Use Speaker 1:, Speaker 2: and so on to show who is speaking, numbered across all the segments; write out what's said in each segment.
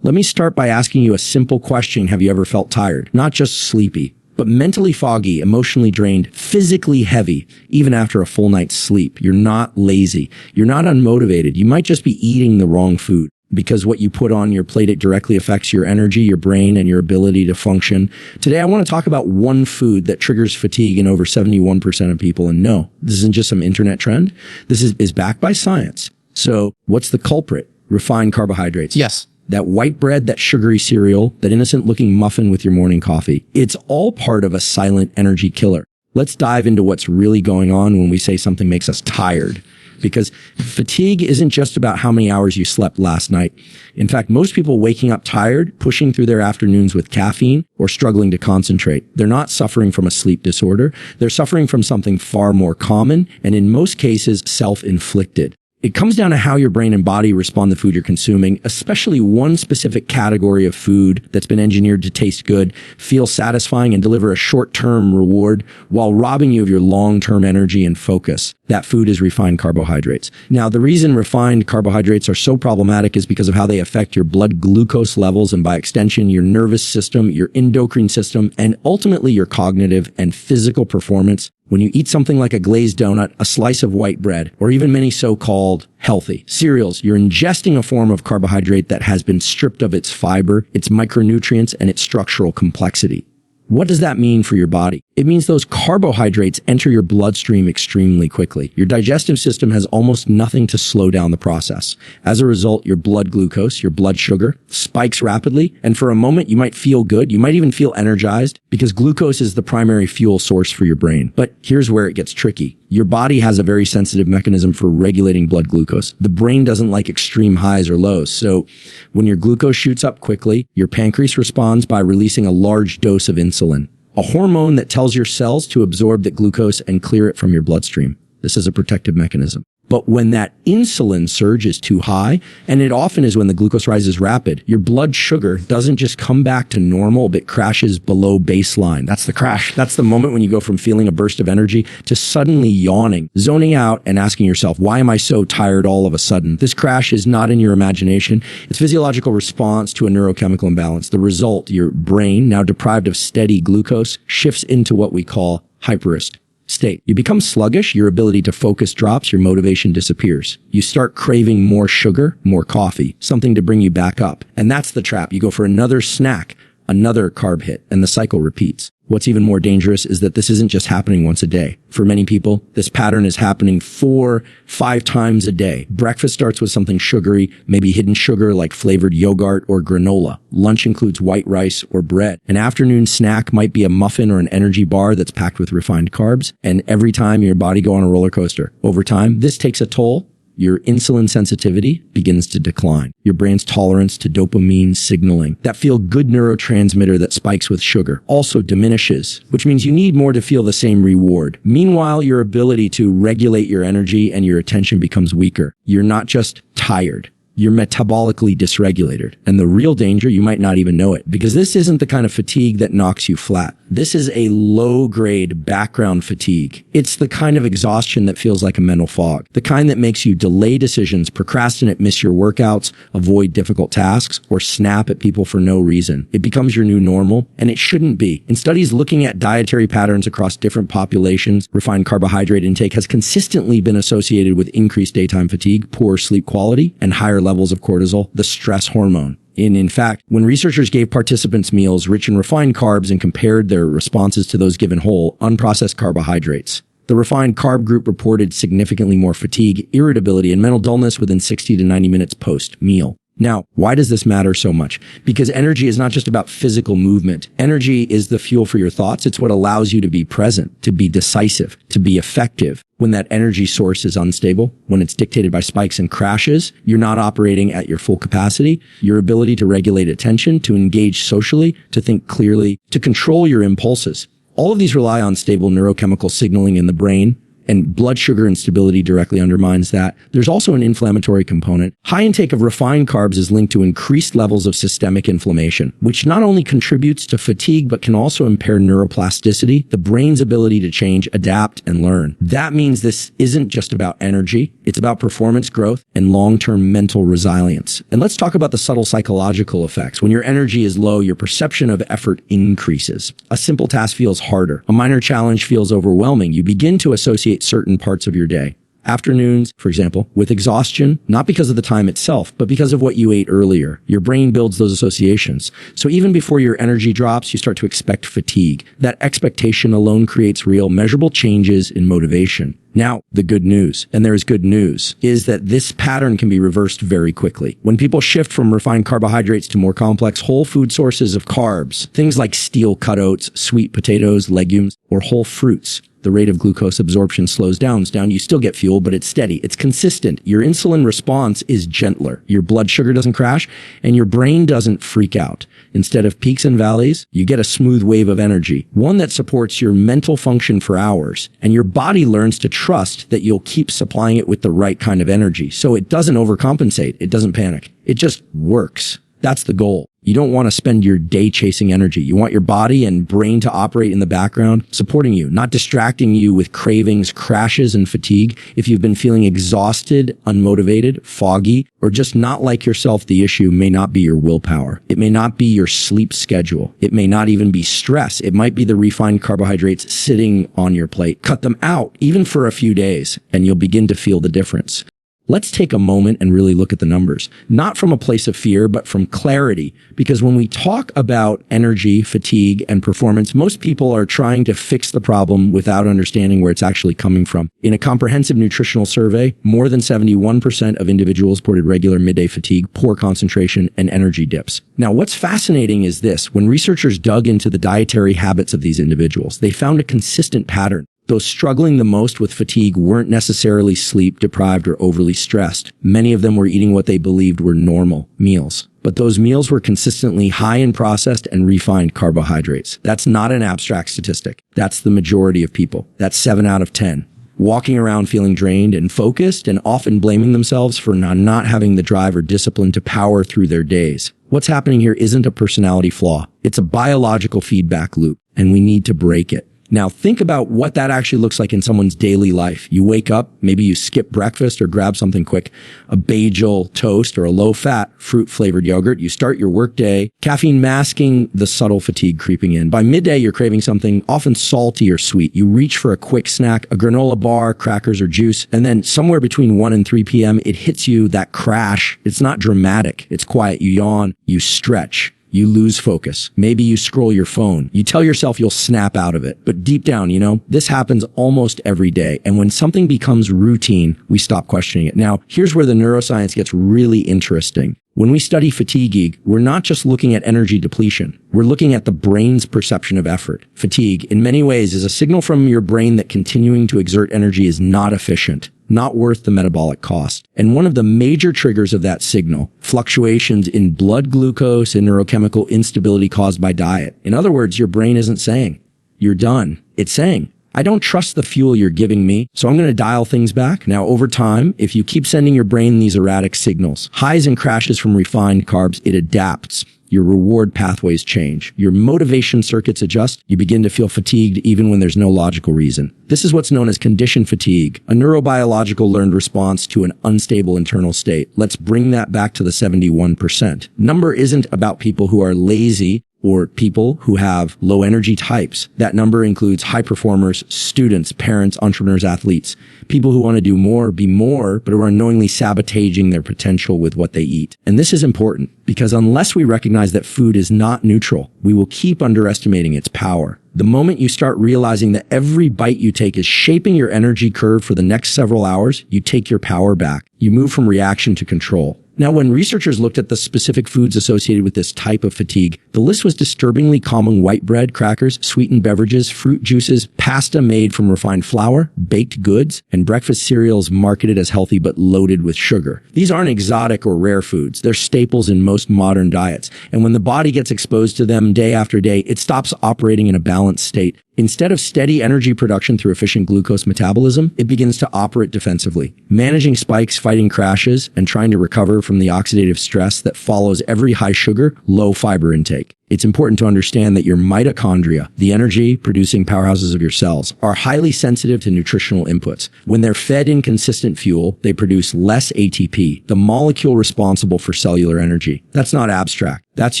Speaker 1: Let me start by asking you a simple question. Have you ever felt tired? Not just sleepy, but mentally foggy, emotionally drained, physically heavy, even after a full night's sleep. You're not lazy. You're not unmotivated. You might just be eating the wrong food, because what you put on your plate, it directly affects your energy, your brain, and your ability to function. Today, I want to talk about one food that triggers fatigue in over 71% of people. And no, this isn't just some internet trend. This is backed by science. So what's the culprit? Refined carbohydrates.
Speaker 2: Yes.
Speaker 1: That white bread, that sugary cereal, that innocent looking muffin with your morning coffee. It's all part of a silent energy killer. Let's dive into what's really going on when we say something makes us tired. Because fatigue isn't just about how many hours you slept last night. In fact, most people waking up tired, pushing through their afternoons with caffeine, or struggling to concentrate. They're not suffering from a sleep disorder. They're suffering from something far more common, and in most cases, self-inflicted. It comes down to how your brain and body respond to the food you're consuming, especially one specific category of food that's been engineered to taste good, feel satisfying, and deliver a short-term reward while robbing you of your long-term energy and focus. That food is refined carbohydrates. Now, the reason refined carbohydrates are so problematic is because of how they affect your blood glucose levels and, by extension, your nervous system, your endocrine system, and ultimately your cognitive and physical performance. When you eat something like a glazed donut, a slice of white bread, or even many so-called healthy cereals, you're ingesting a form of carbohydrate that has been stripped of its fiber, its micronutrients, and its structural complexity. What does that mean for your body? It means those carbohydrates enter your bloodstream extremely quickly. Your digestive system has almost nothing to slow down the process. As a result, your blood glucose, your blood sugar, spikes rapidly, and for a moment you might feel good. You might even feel energized because glucose is the primary fuel source for your brain. But here's where it gets tricky. Your body has a very sensitive mechanism for regulating blood glucose. The brain doesn't like extreme highs or lows. So when your glucose shoots up quickly, your pancreas responds by releasing a large dose of insulin, a hormone that tells your cells to absorb that glucose and clear it from your bloodstream. This is a protective mechanism. But when that insulin surge is too high, and it often is when the glucose rise is rapid, your blood sugar doesn't just come back to normal, but crashes below baseline. That's the crash. That's the moment when you go from feeling a burst of energy to suddenly yawning, zoning out, and asking yourself, why am I so tired all of a sudden? This crash is not in your imagination. It's physiological response to a neurochemical imbalance. The result, your brain, now deprived of steady glucose, shifts into what we call hyperist state. You become sluggish, your ability to focus drops, your motivation disappears. You start craving more sugar, more coffee, something to bring you back up. And that's the trap. You go for another snack, another carb hit, and the cycle repeats. What's even more dangerous is that this isn't just happening once a day. For many people, this pattern is happening 4-5 times a day. Breakfast starts with something sugary, maybe hidden sugar like flavored yogurt or granola. Lunch includes white rice or bread. An afternoon snack might be a muffin or an energy bar that's packed with refined carbs. And every time your body go on a roller coaster. Over time, this takes a toll. Your insulin sensitivity begins to decline. Your brain's tolerance to dopamine signaling, that feel-good neurotransmitter that spikes with sugar, also diminishes, which means you need more to feel the same reward. Meanwhile, your ability to regulate your energy and your attention becomes weaker. You're not just tired. You're metabolically dysregulated. And the real danger, you might not even know it, because this isn't the kind of fatigue that knocks you flat. This is a low-grade background fatigue. It's the kind of exhaustion that feels like a mental fog, the kind that makes you delay decisions, procrastinate, miss your workouts, avoid difficult tasks, or snap at people for no reason. It becomes your new normal, and it shouldn't be. In studies looking at dietary patterns across different populations, refined carbohydrate intake has consistently been associated with increased daytime fatigue, poor sleep quality, and higher levels of cortisol, the stress hormone. In fact, when researchers gave participants meals rich in refined carbs and compared their responses to those given whole, unprocessed carbohydrates, the refined carb group reported significantly more fatigue, irritability, and mental dullness within 60 to 90 minutes post-meal. Now, why does this matter so much? Because energy is not just about physical movement. Energy is the fuel for your thoughts. It's what allows you to be present, to be decisive, to be effective. When that energy source is unstable, when it's dictated by spikes and crashes, you're not operating at your full capacity. Your ability to regulate attention, to engage socially, to think clearly, to control your impulses. All of these rely on stable neurochemical signaling in the brain. and blood sugar instability directly undermines that. There's also an inflammatory component. High intake of refined carbs is linked to increased levels of systemic inflammation, which not only contributes to fatigue, but can also impair neuroplasticity, the brain's ability to change, adapt, and learn. That means this isn't just about energy. It's about performance growth and long-term mental resilience. And let's talk about the subtle psychological effects. When your energy is low, your perception of effort increases. A simple task feels harder. A minor challenge feels overwhelming. You begin to associate certain parts of your day, afternoons, for example, with exhaustion, not because of the time itself, but because of what you ate earlier. Your brain builds those associations. So even before your energy drops, you start to expect fatigue. That expectation alone creates real, measurable changes in motivation. Now, the good news, and there is good news, is that this pattern can be reversed very quickly. When people shift from refined carbohydrates to more complex whole food sources of carbs, things like steel cut oats, sweet potatoes, legumes, or whole fruits, the rate of glucose absorption slows down. You still get fuel, but it's steady. It's consistent. Your insulin response is gentler. Your blood sugar doesn't crash, and your brain doesn't freak out. Instead of peaks and valleys, you get a smooth wave of energy, one that supports your mental function for hours, and your body learns to trust that you'll keep supplying it with the right kind of energy. So it doesn't overcompensate. It doesn't panic. It just works. That's the goal. You don't want to spend your day chasing energy. You want your body and brain to operate in the background, supporting you, not distracting you with cravings, crashes, and fatigue. If you've been feeling exhausted, unmotivated, foggy, or just not like yourself, the issue may not be your willpower. It may not be your sleep schedule. It may not even be stress. It might be the refined carbohydrates sitting on your plate. Cut them out, even for a few days, and you'll begin to feel the difference. Let's take a moment and really look at the numbers, not from a place of fear, but from clarity. Because when we talk about energy, fatigue, and performance, most people are trying to fix the problem without understanding where it's actually coming from. In a comprehensive nutritional survey, more than 71% of individuals reported regular midday fatigue, poor concentration, and energy dips. Now, what's fascinating is this. When researchers dug into the dietary habits of these individuals, they found a consistent pattern. Those struggling the most with fatigue weren't necessarily sleep deprived or overly stressed. Many of them were eating what they believed were normal meals. But those meals were consistently high in processed and refined carbohydrates. That's not an abstract statistic. That's the majority of people. That's 7 out of 10. Walking around feeling drained and focused and often blaming themselves for not having the drive or discipline to power through their days. What's happening here isn't a personality flaw. It's a biological feedback loop, and we need to break it. Now, think about what that actually looks like in someone's daily life. You wake up, maybe you skip breakfast or grab something quick, a bagel toast or a low-fat, fruit-flavored yogurt. You start your workday, caffeine masking the subtle fatigue creeping in. By midday, you're craving something often salty or sweet. You reach for a quick snack, a granola bar, crackers, or juice, and then somewhere between 1 and 3 p.m., it hits you, that crash. It's not dramatic. It's quiet. You yawn, you stretch. You lose focus. Maybe you scroll your phone. You tell yourself you'll snap out of it. But deep down, this happens almost every day. And when something becomes routine, we stop questioning it. Now, here's where the neuroscience gets really interesting. When we study fatigue, we're not just looking at energy depletion. We're looking at the brain's perception of effort. Fatigue, in many ways, is a signal from your brain that continuing to exert energy is not efficient, not worth the metabolic cost. And one of the major triggers of that signal, fluctuations in blood glucose and neurochemical instability caused by diet. In other words, your brain isn't saying, "You're done." It's saying, "I don't trust the fuel you're giving me, so I'm going to dial things back." Now, over time, if you keep sending your brain these erratic signals, highs and crashes from refined carbs, it adapts. Your reward pathways change. Your motivation circuits adjust. You begin to feel fatigued even when there's no logical reason. This is what's known as conditioned fatigue, a neurobiological learned response to an unstable internal state. Let's bring that back to the 71%. Number isn't about people who are lazy or people who have low energy types. That number includes high performers, students, parents, entrepreneurs, athletes, people who want to do more, be more, but who are unknowingly sabotaging their potential with what they eat. And this is important because unless we recognize that food is not neutral, we will keep underestimating its power. The moment you start realizing that every bite you take is shaping your energy curve for the next several hours, you take your power back. You move from reaction to control. Now, when researchers looked at the specific foods associated with this type of fatigue, the list was disturbingly common: white bread, crackers, sweetened beverages, fruit juices, pasta made from refined flour, baked goods, and breakfast cereals marketed as healthy but loaded with sugar. These aren't exotic or rare foods. They're staples in most modern diets. And when the body gets exposed to them day after day, it stops operating in a balanced state. Instead of steady energy production through efficient glucose metabolism, it begins to operate defensively, managing spikes, fighting crashes, and trying to recover from the oxidative stress that follows every high sugar, low fiber intake. It's important to understand that your mitochondria, the energy-producing powerhouses of your cells, are highly sensitive to nutritional inputs. When they're fed inconsistent fuel, they produce less ATP, the molecule responsible for cellular energy. That's not abstract. That's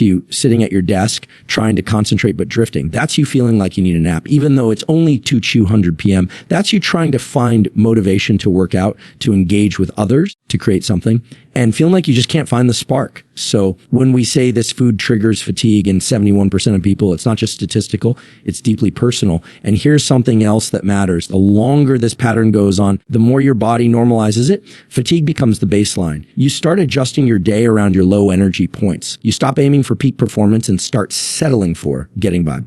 Speaker 1: you sitting at your desk, trying to concentrate but drifting. That's you feeling like you need a nap, even though it's only 200 p.m. That's you trying to find motivation to work out, to engage with others, to create something, and feeling like you just can't find the spark. So when we say this food triggers fatigue in 71% of people, it's not just statistical, it's deeply personal. And here's something else that matters. The longer this pattern goes on, the more your body normalizes it, fatigue becomes the baseline. You start adjusting your day around your low energy points. You stop aiming for peak performance and start settling for getting by.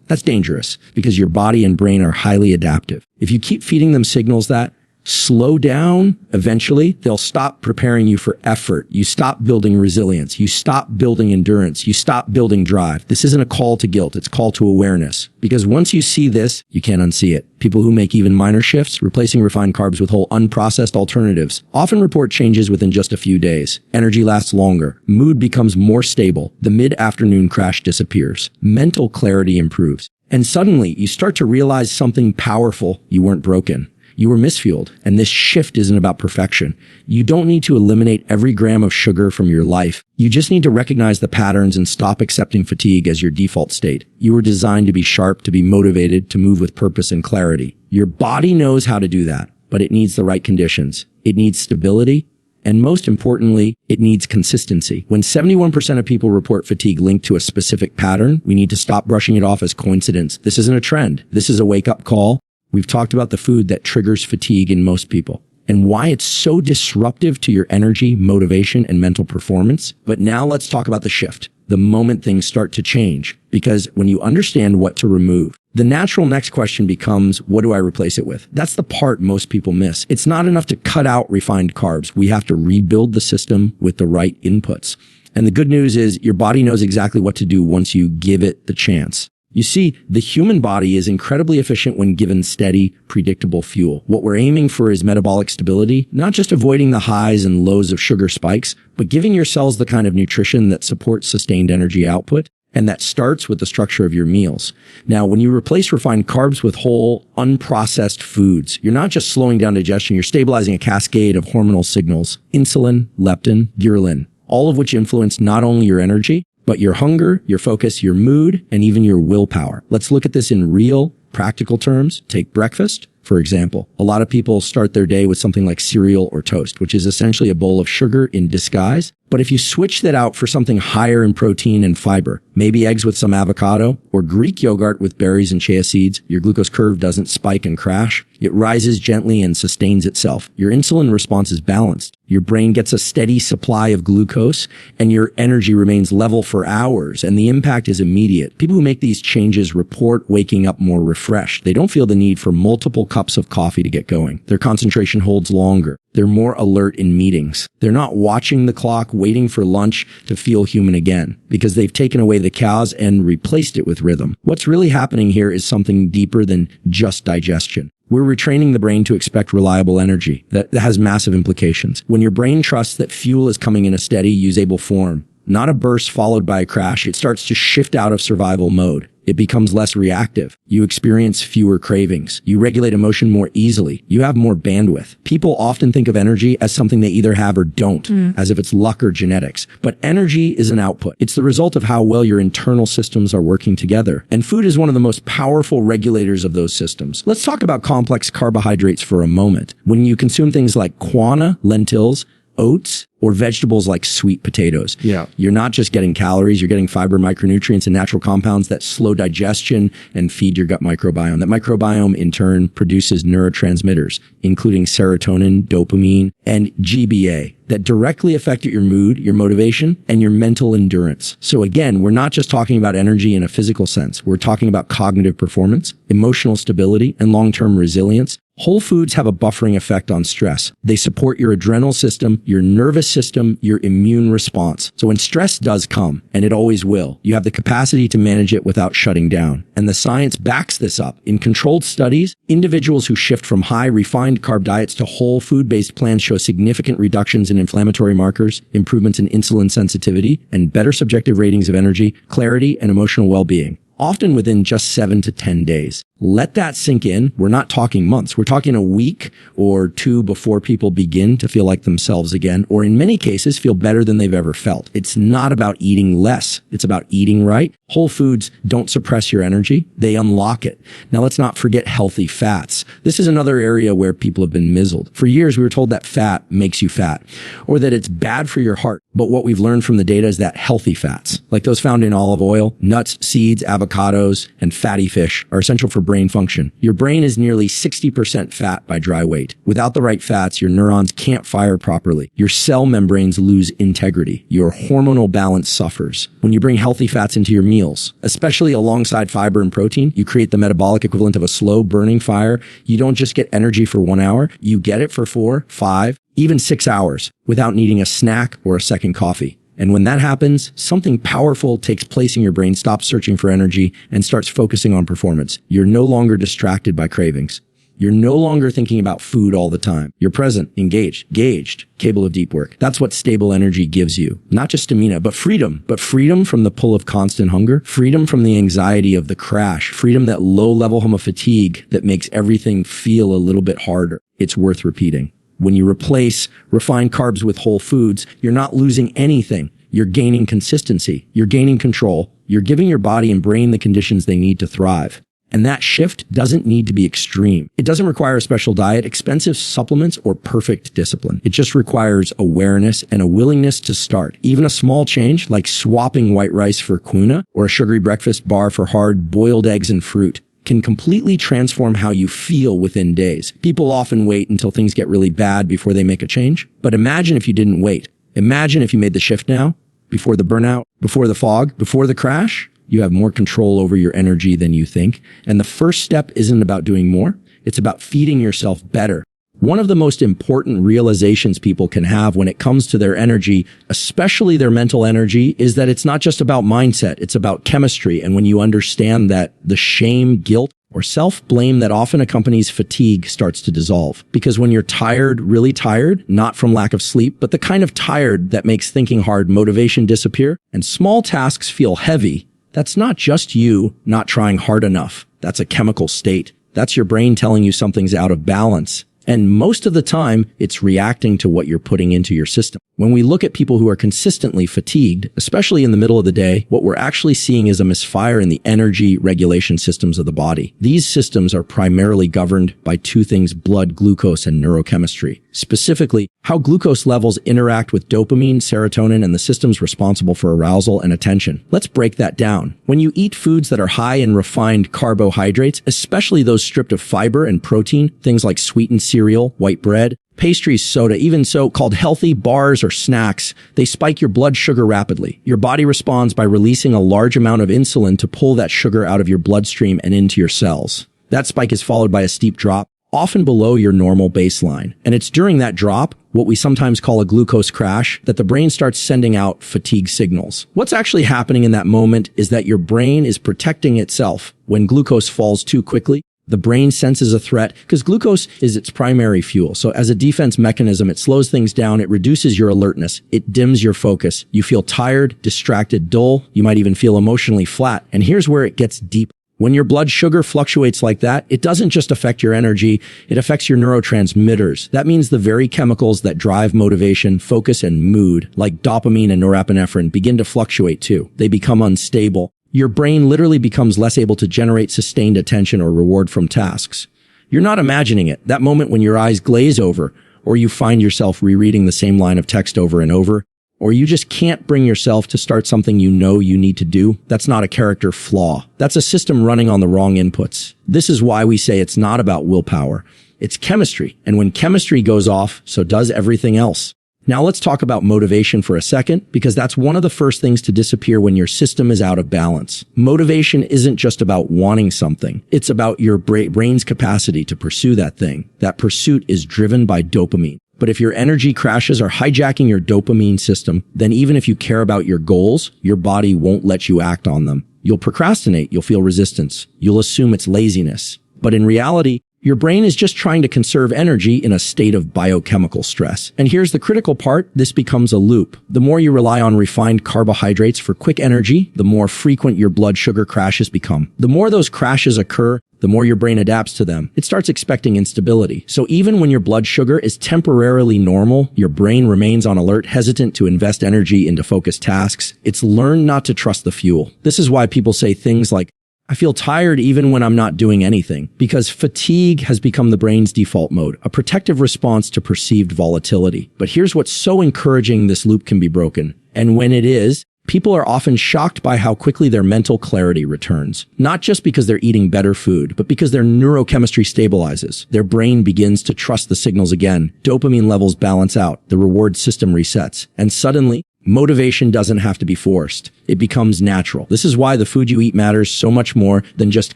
Speaker 1: That's dangerous because your body and brain are highly adaptive. If you keep feeding them signals that slow down, eventually they'll stop preparing you for effort. You stop building resilience. You stop building endurance. You stop building drive. This isn't a call to guilt. It's a call to awareness. Because once you see this, you can't unsee it. People who make even minor shifts, replacing refined carbs with whole unprocessed alternatives, often report changes within just a few days. Energy lasts longer. Mood becomes more stable. The mid-afternoon crash disappears. Mental clarity improves. And suddenly you start to realize something powerful. You weren't broken. You were misfueled, and this shift isn't about perfection. You don't need to eliminate every gram of sugar from your life. You just need to recognize the patterns and stop accepting fatigue as your default state. You were designed to be sharp, to be motivated, to move with purpose and clarity. Your body knows how to do that, but it needs the right conditions. It needs stability, and most importantly, it needs consistency. When 71% of people report fatigue linked to a specific pattern, we need to stop brushing it off as coincidence. This isn't a trend. This is a wake-up call. We've talked about the food that triggers fatigue in most people and why it's so disruptive to your energy, motivation, and mental performance. But now let's talk about the shift, the moment things start to change. Because when you understand what to remove, the natural next question becomes, what do I replace it with? That's the part most people miss. It's not enough to cut out refined carbs. We have to rebuild the system with the right inputs. And the good news is your body knows exactly what to do once you give it the chance. You see, the human body is incredibly efficient when given steady, predictable fuel. What we're aiming for is metabolic stability, not just avoiding the highs and lows of sugar spikes, but giving your cells the kind of nutrition that supports sustained energy output, and that starts with the structure of your meals. Now, when you replace refined carbs with whole, unprocessed foods, you're not just slowing down digestion, you're stabilizing a cascade of hormonal signals, insulin, leptin, ghrelin, all of which influence not only your energy, but your hunger, your focus, your mood, and even your willpower. Let's look at this in real, practical terms. Take breakfast, for example. A lot of people start their day with something like cereal or toast, which is essentially a bowl of sugar in disguise. But if you switch that out for something higher in protein and fiber, maybe eggs with some avocado or Greek yogurt with berries and chia seeds, your glucose curve doesn't spike and crash. It rises gently and sustains itself. Your insulin response is balanced. Your brain gets a steady supply of glucose and your energy remains level for hours, and the impact is immediate. People who make these changes report waking up more refreshed. They don't feel the need for multiple cups of coffee to get going. Their concentration holds longer. They're more alert in meetings. They're not watching the clock, waiting for lunch to feel human again, because they've taken away the chaos and replaced it with rhythm. What's really happening here is something deeper than just digestion. We're retraining the brain to expect reliable energy. That has massive implications. When your brain trusts that fuel is coming in a steady, usable form, not a burst followed by a crash, it starts to shift out of survival mode. It becomes less reactive. You experience fewer cravings. You regulate emotion more easily. You have more bandwidth. People often think of energy as something they either have or don't, as if it's luck or genetics. But energy is an output. It's the result of how well your internal systems are working together. And food is one of the most powerful regulators of those systems. Let's talk about complex carbohydrates for a moment. When you consume things like quinoa, lentils, oats, or vegetables like sweet potatoes. You're not just getting calories, you're getting fiber, micronutrients, and natural compounds that slow digestion and feed your gut microbiome. That microbiome, in turn, produces neurotransmitters, including serotonin, dopamine, and GBA, that directly affect your mood, your motivation, and your mental endurance. So again, we're not just talking about energy in a physical sense. We're talking about cognitive performance, emotional stability, and long-term resilience. Whole foods have a buffering effect on stress. They support your adrenal system, your nervous system, your immune response. So when stress does come, and it always will, you have the capacity to manage it without shutting down. And the science backs this up. In controlled studies, individuals who shift from high refined carb diets to whole food-based plans show significant reductions in inflammatory markers, improvements in insulin sensitivity, and better subjective ratings of energy, clarity, and emotional well-being, often within just 7 to 10 days. Let that sink in. We're not talking months. We're talking a week or two before people begin to feel like themselves again, or in many cases, feel better than they've ever felt. It's not about eating less. It's about eating right. Whole foods don't suppress your energy. They unlock it. Now, let's not forget healthy fats. This is another area where people have been mizzled. For years, we were told that fat makes you fat, or that it's bad for your heart. But what we've learned from the data is that healthy fats, like those found in olive oil, nuts, seeds, avocados, and fatty fish, are essential for brain function. Your brain is nearly 60% fat by dry weight. Without the right fats, your neurons can't fire properly. Your cell membranes lose integrity. Your hormonal balance suffers. When you bring healthy fats into your meals, especially alongside fiber and protein, you create the metabolic equivalent of a slow burning fire. You don't just get energy for 1 hour, you get it for 4, 5, even 6 hours without needing a snack or a second coffee. And when that happens, something powerful takes place in your brain, stops searching for energy, and starts focusing on performance. You're no longer distracted by cravings. You're no longer thinking about food all the time. You're present, engaged, gauged, capable of deep work. That's what stable energy gives you. Not just stamina, but freedom. But freedom from the pull of constant hunger, freedom from the anxiety of the crash, freedom, that low-level hum of fatigue that makes everything feel a little bit harder. It's worth repeating. When you replace refined carbs with whole foods, you're not losing anything. You're gaining consistency. You're gaining control. You're giving your body and brain the conditions they need to thrive. And that shift doesn't need to be extreme. It doesn't require a special diet, expensive supplements, or perfect discipline. It just requires awareness and a willingness to start. Even a small change, like swapping white rice for quinoa or a sugary breakfast bar for hard boiled eggs and fruit, can completely transform how you feel within days. People often wait until things get really bad before they make a change. But imagine if you didn't wait. Imagine if you made the shift now, before the burnout, before the fog, before the crash. You have more control over your energy than you think. And the first step isn't about doing more. It's about feeding yourself better. One of the most important realizations people can have when it comes to their energy, especially their mental energy, is that it's not just about mindset. It's about chemistry. And when you understand that, the shame, guilt, or self-blame that often accompanies fatigue starts to dissolve. Because when you're tired, really tired, not from lack of sleep, but the kind of tired that makes thinking hard, motivation disappear, and small tasks feel heavy, that's not just you not trying hard enough. That's a chemical state. That's your brain telling you something's out of balance. And most of the time, it's reacting to what you're putting into your system. When we look at people who are consistently fatigued, especially in the middle of the day, what we're actually seeing is a misfire in the energy regulation systems of the body. These systems are primarily governed by two things: blood glucose and neurochemistry. Specifically, how glucose levels interact with dopamine, serotonin, and the systems responsible for arousal and attention. Let's break that down. When you eat foods that are high in refined carbohydrates, especially those stripped of fiber and protein, things like sweetened cereal, white bread, pastries, soda, even so-called healthy bars or snacks, they spike your blood sugar rapidly. Your body responds by releasing a large amount of insulin to pull that sugar out of your bloodstream and into your cells. That spike is followed by a steep drop, often below your normal baseline. And it's during that drop, what we sometimes call a glucose crash, that the brain starts sending out fatigue signals. What's actually happening in that moment is that your brain is protecting itself. When glucose falls too quickly, the brain senses a threat because glucose is its primary fuel. So as a defense mechanism, it slows things down. It reduces your alertness. It dims your focus. You feel tired, distracted, dull. You might even feel emotionally flat. And here's where it gets deep. When your blood sugar fluctuates like that, it doesn't just affect your energy, it affects your neurotransmitters. That means the very chemicals that drive motivation, focus, and mood, like dopamine and norepinephrine, begin to fluctuate too. They become unstable. Your brain literally becomes less able to generate sustained attention or reward from tasks. You're not imagining it. That moment when your eyes glaze over, or you find yourself rereading the same line of text over and over, or you just can't bring yourself to start something you know you need to do, that's not a character flaw. That's a system running on the wrong inputs. This is why we say it's not about willpower. It's chemistry. And when chemistry goes off, so does everything else. Now let's talk about motivation for a second, because that's one of the first things to disappear when your system is out of balance. Motivation isn't just about wanting something. It's about your brain's capacity to pursue that thing. That pursuit is driven by dopamine. But if your energy crashes are hijacking your dopamine system, then even if you care about your goals, your body won't let you act on them. You'll procrastinate, you'll feel resistance, you'll assume it's laziness. But in reality, your brain is just trying to conserve energy in a state of biochemical stress. And here's the critical part, this becomes a loop. The more you rely on refined carbohydrates for quick energy, the more frequent your blood sugar crashes become. The more those crashes occur, the more your brain adapts to them. It starts expecting instability. So even when your blood sugar is temporarily normal, your brain remains on alert, hesitant to invest energy into focused tasks. It's learned not to trust the fuel. This is why people say things like, I feel tired even when I'm not doing anything, because fatigue has become the brain's default mode, a protective response to perceived volatility. But here's what's so encouraging: this loop can be broken. And when it is, people are often shocked by how quickly their mental clarity returns. Not just because they're eating better food, but because their neurochemistry stabilizes. Their brain begins to trust the signals again. Dopamine levels balance out. The reward system resets. And suddenly, motivation doesn't have to be forced. It becomes natural. This is why the food you eat matters so much more than just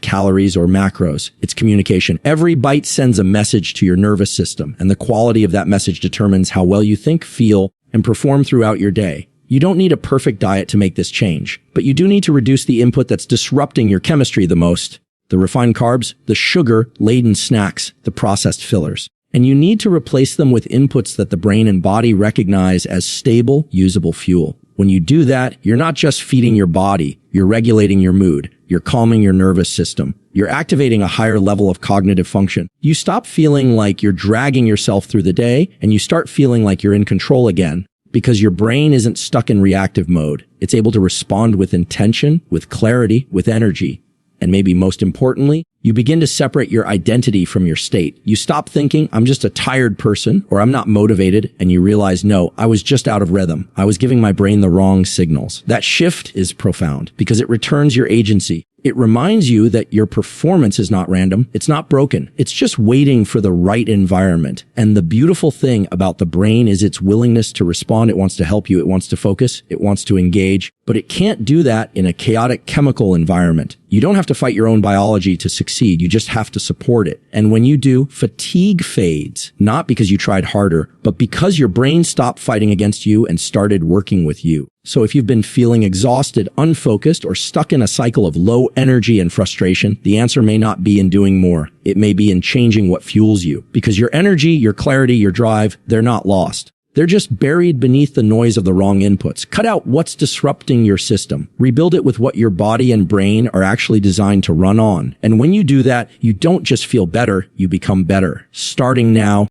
Speaker 1: calories or macros. It's communication. Every bite sends a message to your nervous system, and the quality of that message determines how well you think, feel, and perform throughout your day. You don't need a perfect diet to make this change, but you do need to reduce the input that's disrupting your chemistry the most: the refined carbs, the sugar-laden snacks, the processed fillers. And you need to replace them with inputs that the brain and body recognize as stable, usable fuel. When you do that, you're not just feeding your body, you're regulating your mood, you're calming your nervous system, you're activating a higher level of cognitive function. You stop feeling like you're dragging yourself through the day, and you start feeling like you're in control again, because your brain isn't stuck in reactive mode. It's able to respond with intention, with clarity, with energy. And maybe most importantly, you begin to separate your identity from your state. You stop thinking, I'm just a tired person, or I'm not motivated, and you realize, no, I was just out of rhythm. I was giving my brain the wrong signals. That shift is profound because it returns your agency. It reminds you that your performance is not random. It's not broken. It's just waiting for the right environment. And the beautiful thing about the brain is its willingness to respond. It wants to help you. It wants to focus. It wants to engage. But it can't do that in a chaotic chemical environment. You don't have to fight your own biology to succeed. You just have to support it. And when you do, fatigue fades, not because you tried harder, but because your brain stopped fighting against you and started working with you. So if you've been feeling exhausted, unfocused, or stuck in a cycle of low energy and frustration, the answer may not be in doing more. It may be in changing what fuels you. Because your energy, your clarity, your drive, they're not lost. They're just buried beneath the noise of the wrong inputs. Cut out what's disrupting your system. Rebuild it with what your body and brain are actually designed to run on. And when you do that, you don't just feel better, you become better. Starting now,